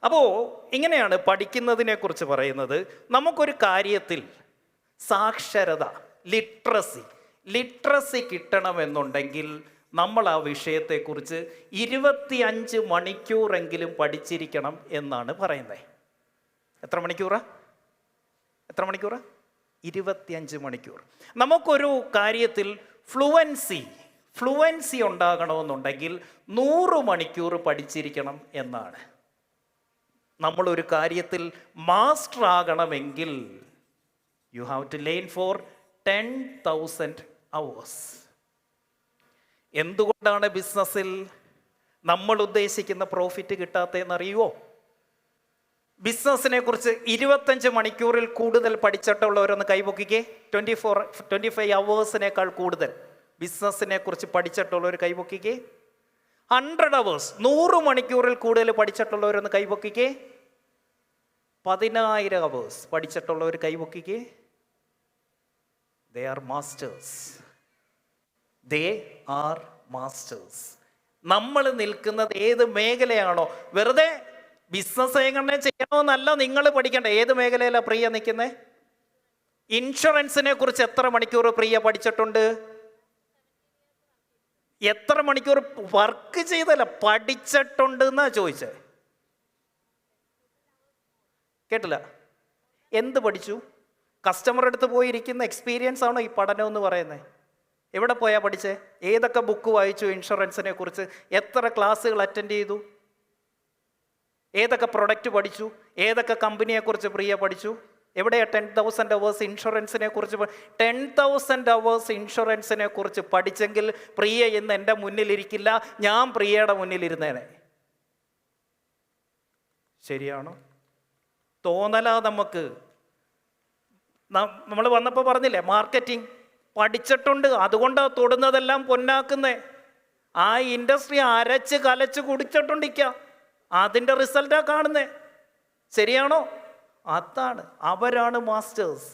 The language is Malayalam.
അപ്പോൾ ഇങ്ങനെയാണ് പഠിക്കുന്നതിനെ കുറിച്ച് പറയുന്നത്. നമുക്കൊരു കാര്യത്തിൽ സാക്ഷരത, ലിറ്ററസി കിട്ടണമെന്നുണ്ടെങ്കിൽ നമ്മൾ ആ വിഷയത്തെക്കുറിച്ച് 25 മണിക്കൂറെങ്കിലും പഠിച്ചിരിക്കണം എന്നാണ് പറയുന്നത്. എത്ര മണിക്കൂറാ? 25 മണിക്കൂർ. നമുക്കൊരു കാര്യത്തിൽ ഫ്ലുവൻസി ഉണ്ടാകണമെന്നുണ്ടെങ്കിൽ 100 മണിക്കൂർ പഠിച്ചിരിക്കണം എന്നാണ്. നമ്മളൊരു കാര്യത്തിൽ മാസ്റ്റർ ആകണമെങ്കിൽ you have to learn for 10,000 hours. എന്തുകൊണ്ടാണ് ബിസിനസ്സിൽ നമ്മൾ ഉദ്ദേശിക്കുന്ന പ്രോഫിറ്റ് കിട്ടാത്തതെന്നറിയുമോ? ബിസിനസ്സിനെ കുറിച്ച് 25 മണിക്കൂറിൽ കൂടുതൽ പഠിച്ചിട്ടുള്ളവരൊന്ന് കൈപൊക്കിക്കേ. 25 hours കൂടുതൽ ബിസിനസ്സിനെ കുറിച്ച് പഠിച്ചിട്ടുള്ളവർ കൈപൊക്കിക്കേ. 100 hours, 100 മണിക്കൂറിൽ കൂടുതൽ പഠിച്ചിട്ടുള്ളവരൊന്ന് കൈപൊക്കിക്കേ. 10,000 hours പഠിച്ചിട്ടുള്ളവർ കൈപൊക്കിക്കേ. They are masters. നമ്മൾ നിൽക്കുന്നത് ഏത് മേഖലയാണോ, വെറുതെ ബിസിനസ് എങ്ങനെ ചെയ്യണമെന്നല്ല നിങ്ങൾ പഠിക്കേണ്ട. ഏത് മേഖലയിലാണ് പ്രിയ നിൽക്കുന്നത്? ഇൻഷുറൻസിനെ കുറിച്ച് എത്ര മണിക്കൂർ പ്രിയ പഠിച്ചിട്ടുണ്ട്? എത്ര മണിക്കൂർ വർക്ക് ചെയ്തല്ല, പഠിച്ചിട്ടുണ്ട് എന്നാ ചോദിച്ചത്. കേട്ടില്ല? എന്ത് പഠിച്ചു? കസ്റ്റമർ അടുത്ത് പോയിരിക്കുന്ന എക്സ്പീരിയൻസ് ആണോ ഈ പഠനം എന്ന് പറയുന്നത്? എവിടെ പോയാ പഠിച്ചേ? ഏതൊക്കെ ബുക്ക് വായിച്ചു ഇൻഷുറൻസിനെ കുറിച്ച്? എത്ര ക്ലാസ്സുകൾ അറ്റൻഡ് ചെയ്തു? ഏതൊക്കെ പ്രൊഡക്റ്റ് പഠിച്ചു? ഏതൊക്കെ കമ്പനിയെക്കുറിച്ച് പ്രിയ പഠിച്ചു? എവിടെയാ 10,000 hours ഇൻഷുറൻസിനെ കുറിച്ച്? 10,000 hours ഇൻഷുറൻസിനെ കുറിച്ച് പഠിച്ചെങ്കിൽ പ്രിയ ഇന്ന് എൻ്റെ മുന്നിലിരിക്കില്ല, ഞാൻ പ്രിയയുടെ മുന്നിലിരുന്നേനെ. ശരിയാണോ? തോന്നലാ നമുക്ക്. നമ്മൾ വന്നപ്പോൾ പറഞ്ഞില്ലേ, മാർക്കറ്റിംഗ് പഠിച്ചിട്ടുണ്ട്, അതുകൊണ്ടാണ് തൊടുന്നതെല്ലാം പൊന്നാക്കുന്നേ. ആ ഇൻഡസ്ട്രി അരച്ച് കലച്ച് കുടിച്ചിട്ടുണ്ടിരിക്കുക, അതിൻ്റെ റിസൾട്ടാണ് കാണുന്നേ. ശരിയാണോ? അതാണ്, അവരാണ് മാസ്റ്റേഴ്സ്.